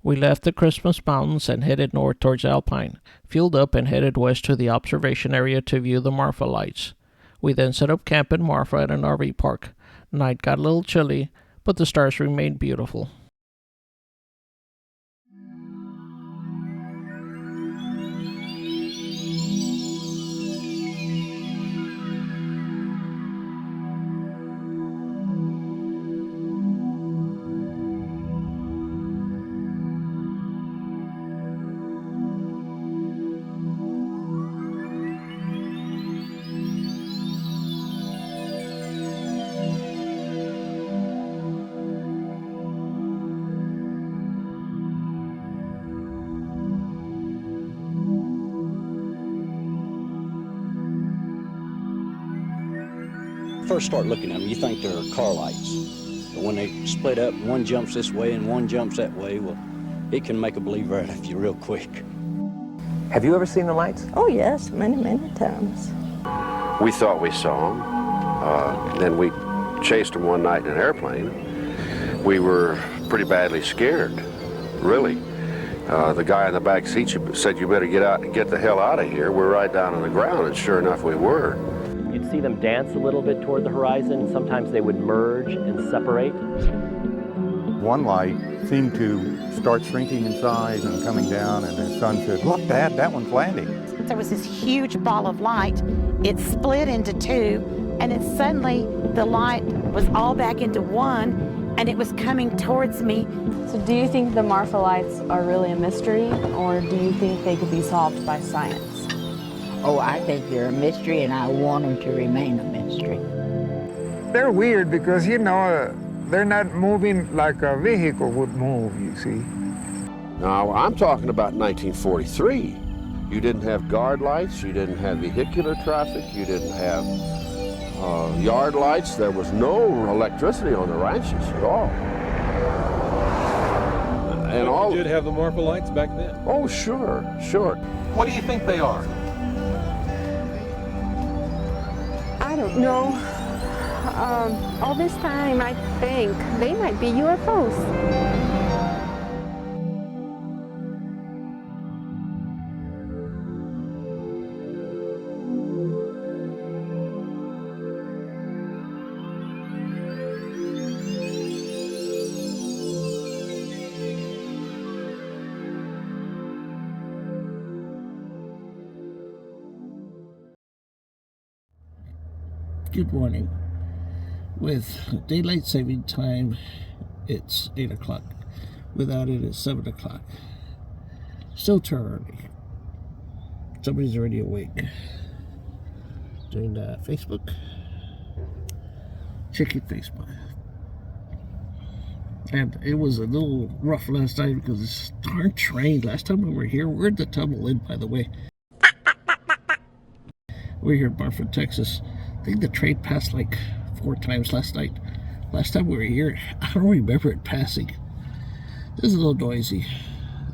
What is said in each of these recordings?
We left the Christmas mountains and headed north towards Alpine, fueled up and headed west to the observation area to view the Marfa Lights. We then set up camp in Marfa at an RV park. Night got a little chilly, but the stars remained beautiful. First start looking at them, you think they're car lights. But when they split up, one jumps this way and one jumps that way, well, it can make a believer out of you real quick. Have you ever seen the lights? Oh, yes, many, many times. We thought we saw them. Then we chased them one night in an airplane. We were pretty badly scared, really. The guy in the back seat said, "You better get out and get the hell out of here." We're right down on the ground, and sure enough, we were. You'd see them dance a little bit toward the horizon, and sometimes they would merge and separate. One light seemed to start shrinking in size and coming down, and his son said, "Look, Dad, that one's landing." There was this huge ball of light. It split into two, and then suddenly the light was all back into one, and it was coming towards me. So do you think the Marfa Lights are really a mystery, or do you think they could be solved by science? Oh, I think they're a mystery, and I want them to remain a mystery. They're weird because, you know, they're not moving like a vehicle would move, you see. Now, I'm talking about 1943. You didn't have guard lights, you didn't have vehicular traffic, you didn't have yard lights. There was no electricity on the ranches at all. And all you did have the Marfa Lights back then? Oh, sure, sure. What do you think they are? I don't know. All this time, I think they might be UFOs. Good morning. With daylight saving time, it's 8 o'clock. Without it, it's 7 o'clock. Still too early. Somebody's already awake. Doing Facebook. Checking Facebook. And it was a little rough last night because this darn train, last time we were here, we're at the Tumble Inn, by the way. We're here in Marfa, Texas. I think the train passed like 4 times last night. Last time we were here, I don't remember it passing. It was a little noisy.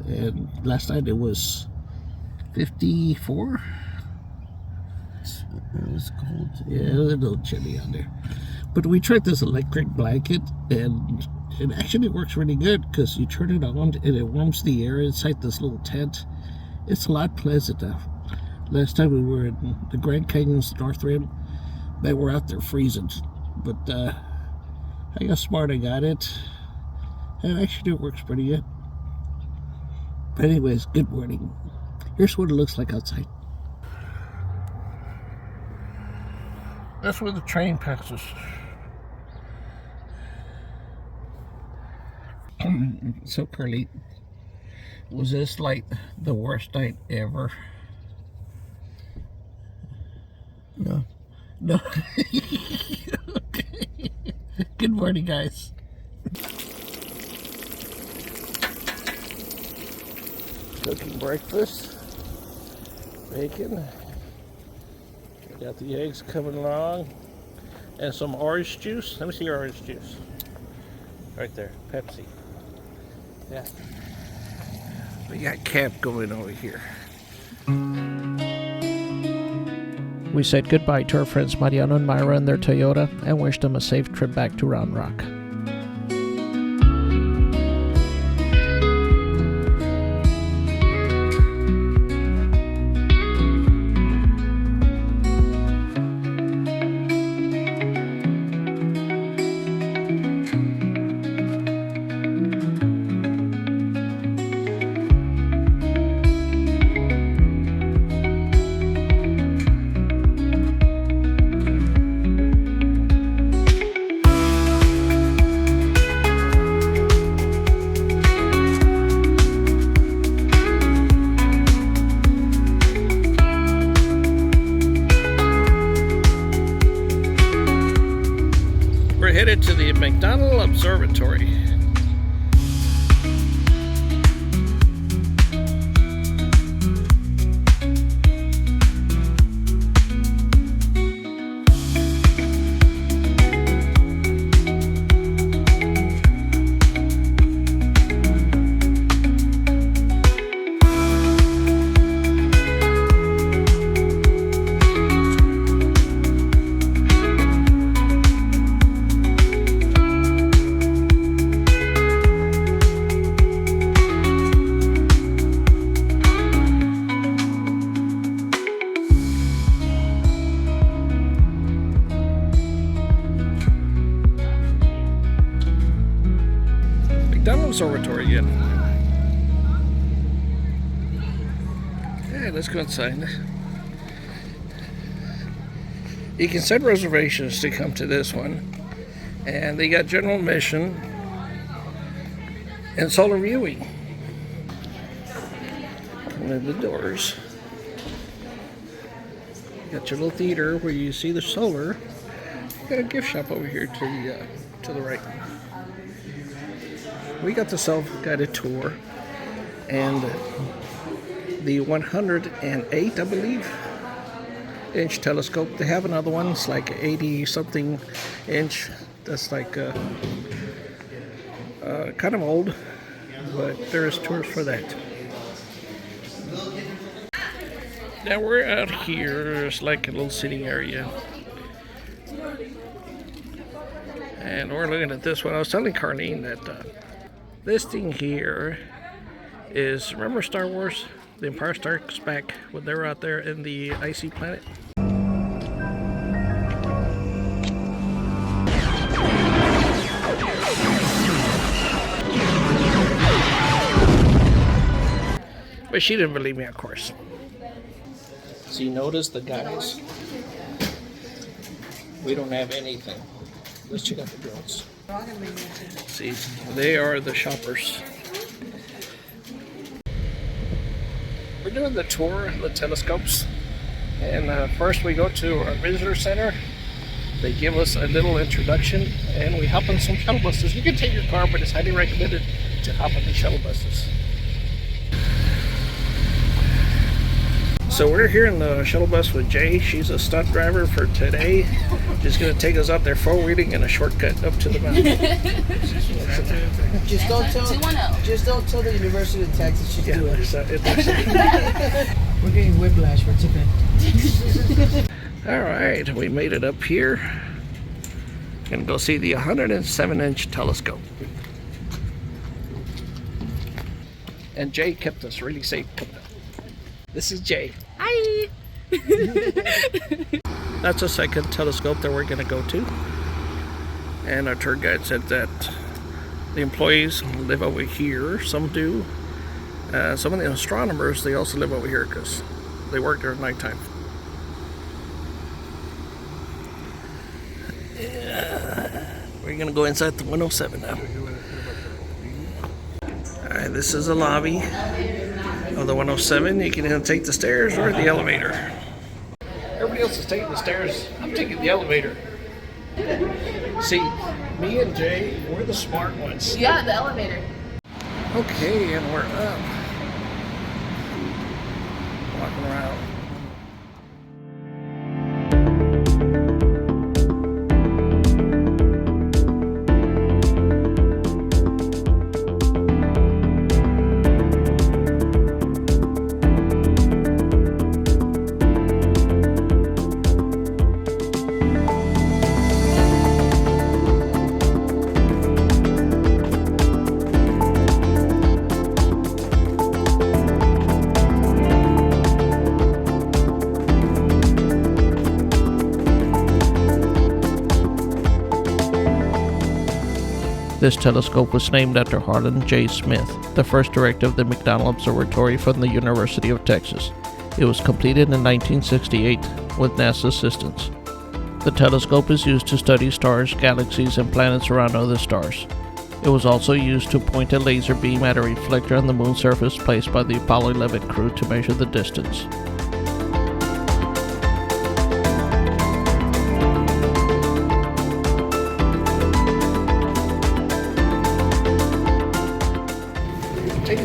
And last night it was 54. It was cold. Yeah, it was a little chilly out there. But we tried this electric blanket, and it actually works really good because you turn it on and it warms the air inside this little tent. It's a lot pleasanter. Last time we were in the Grand Canyon's North Rim, they were out there freezing. But I got smart, I got it. And actually it works pretty good. But anyways, good morning. Here's what it looks like outside. That's where the train passes. So, Curly, was this like the worst night ever? No. No. Okay. Good morning, guys. Cooking breakfast. Bacon. Got the eggs coming along. And some orange juice. Let me see your orange juice. Right there. Pepsi. Yeah. We got camp going over here. We said goodbye to our friends Mariano and Myra and their Toyota and wished them a safe trip back to Round Rock. headed to the McDonald Observatory. McDonald Observatory again. Yeah, let's go inside. You can set reservations to come to this one, and they got general admission and solar viewing. One of the doors. Got your little theater where you see the solar. Got a gift shop over here to the right. We got the self-guided tour and the 108, I believe, inch telescope. They have another one. It's like 80 something inch. That's like kind of old, but there is tours for that. Now we're out here. It's like a little sitting area. And we're looking at this one. I was telling Carlene that this thing here is, remember Star Wars? The Empire Strikes Back when they were out there in the icy planet? But she didn't believe me, of course. So you notice the guys? We don't have anything. Let's check out the girls. See, they are the shoppers. We're doing the tour of the telescopes, and first we go to our visitor center. They give us a little introduction, and we hop on some shuttle buses. You can take your car, but it's highly recommended to hop on the shuttle buses. So we're here in the shuttle bus with Jay. She's a stunt driver for today. She's going to take us out there four-wheeling in a shortcut up to the mountain. Just don't tell the University of Texas you do it. We're getting whiplash for tipping. All right, we made it up here. Gonna go see the 107-inch telescope. And Jay kept us really safe coming up. This is Jay. Hi! That's a second telescope that we're gonna go to. And our tour guide said that the employees live over here. Some do. Some of the astronomers, they also live over here because they work there at nighttime. We're gonna go inside the 107 now. Alright, this is the lobby of the 107. You can either take the stairs or the elevator. Everybody else is taking the stairs. I'm taking the elevator. See, me and Jay, we're the smart ones. Yeah, the elevator. Okay, and we're up. Walking around. This telescope was named after Harlan J. Smith, the first director of the McDonald Observatory from the University of Texas. It was completed in 1968 with NASA assistance. The telescope is used to study stars, galaxies, and planets around other stars. It was also used to point a laser beam at a reflector on the moon's surface placed by the Apollo 11 crew to measure the distance.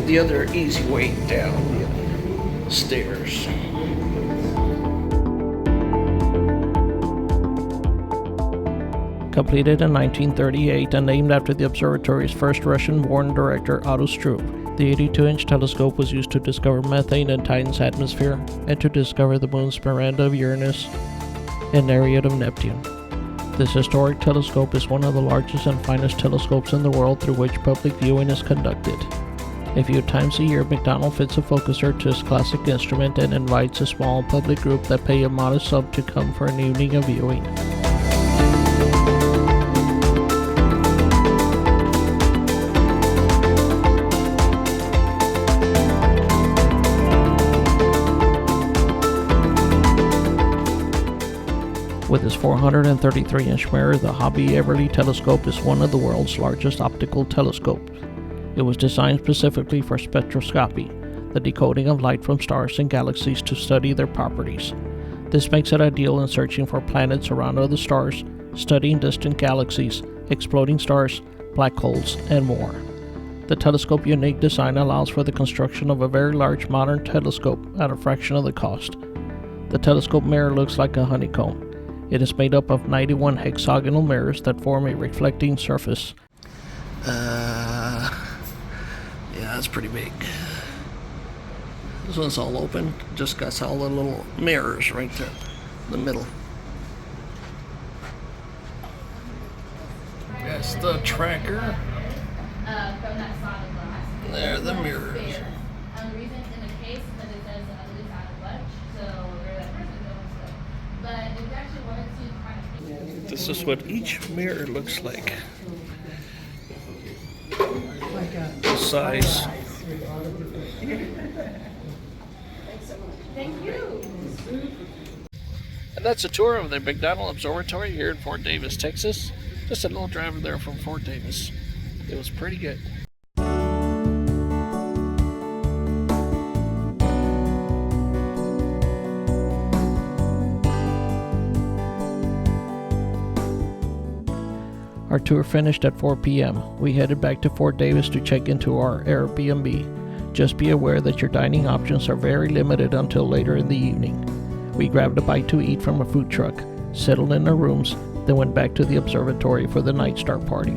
the other easy way down the stairs. Completed in 1938 and named after the observatory's first Russian-born director Otto Struve, the 82-inch telescope was used to discover methane in Titan's atmosphere and to discover the moons Miranda of Uranus and Nereid of Neptune. This historic telescope is one of the largest and finest telescopes in the world through which public viewing is conducted. A few times a year, McDonald fits a focuser to his classic instrument and invites a small public group that pay a modest sum to come for an evening of viewing. With its 433-inch mirror, the Hobby Everly telescope is one of the world's largest optical telescopes. It was designed specifically for spectroscopy, the decoding of light from stars and galaxies to study their properties. This makes it ideal in searching for planets around other stars, studying distant galaxies, exploding stars, black holes, and more. The telescope's unique design allows for the construction of a very large modern telescope at a fraction of the cost. The telescope mirror looks like a honeycomb. It is made up of 91 hexagonal mirrors that form a reflecting surface. Yeah, that's pretty big. This one's all open, just got all the little mirrors right there in the middle. That's the tracker. There are the mirrors. This is what each mirror looks like. The size. Thank you. And that's a tour of the McDonald Observatory here in Fort Davis, Texas. Just a little drive there from Fort Davis. It was pretty good. Our tour finished at 4 p.m. We headed back to Fort Davis to check into our Airbnb. Just be aware that your dining options are very limited until later in the evening. We grabbed a bite to eat from a food truck, settled in our rooms, then went back to the observatory for the night star party.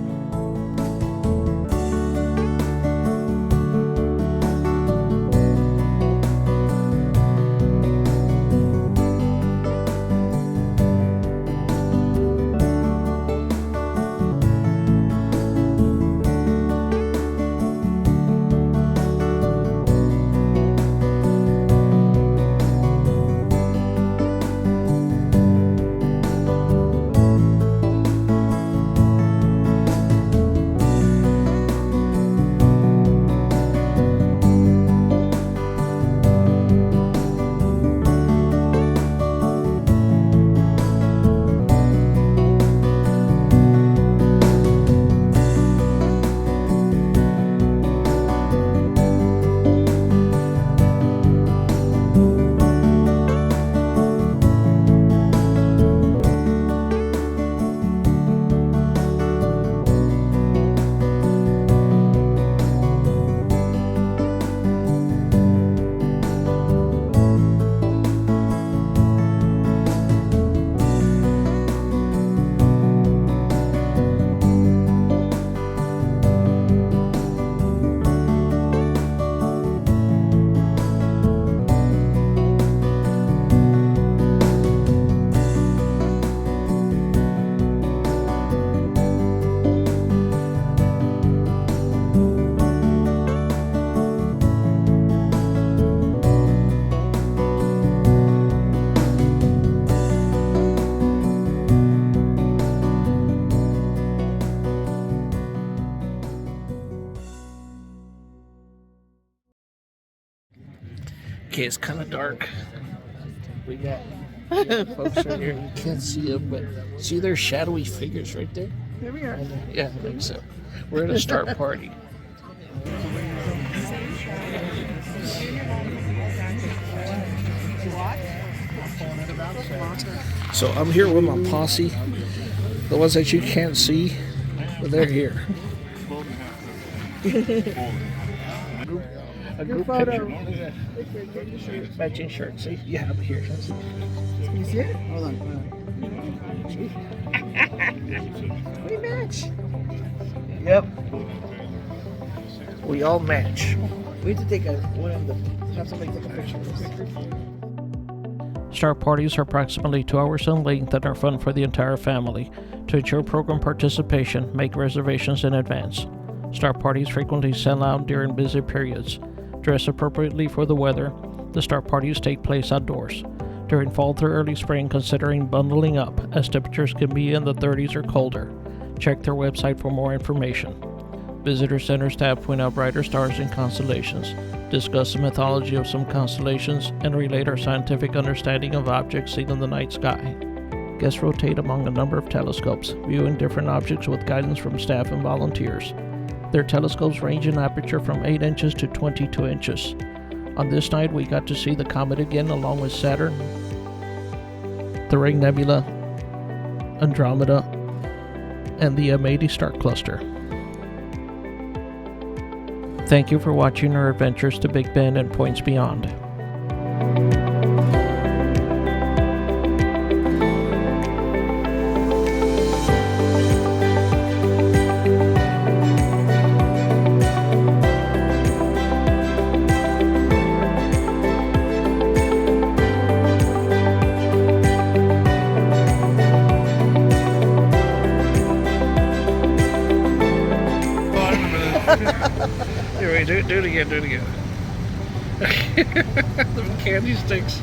Okay, it's kind of dark. We got folks right here. You can't see them, but see their shadowy figures right there? There we are. Yeah, I think so. We're at a star party. So I'm here with my posse. The ones that you can't see, but they're here. a group picture. Matching shirt. See? You have it here. Can you see it? Hold on. We match. Yep. We all match. We have to take have somebody take a picture of this. Star parties are approximately 2 hours in length and are fun for the entire family. To ensure program participation, make reservations in advance. Star parties frequently sell out during busy periods. Dress appropriately for the weather. The star parties take place outdoors. During fall through early spring, considering bundling up, as temperatures can be in the 30s or colder. Check their website for more information. Visitor Center staff point out brighter stars and constellations, discuss the mythology of some constellations, and relate our scientific understanding of objects seen in the night sky. Guests rotate among a number of telescopes, viewing different objects with guidance from staff and volunteers. Their telescopes range in aperture from 8 inches to 22 inches. On this night, we got to see the comet again along with Saturn, the Ring Nebula, Andromeda, and the M80 star cluster. Thank you for watching our adventures to Big Bend and points beyond. Here we do it again, The candy sticks.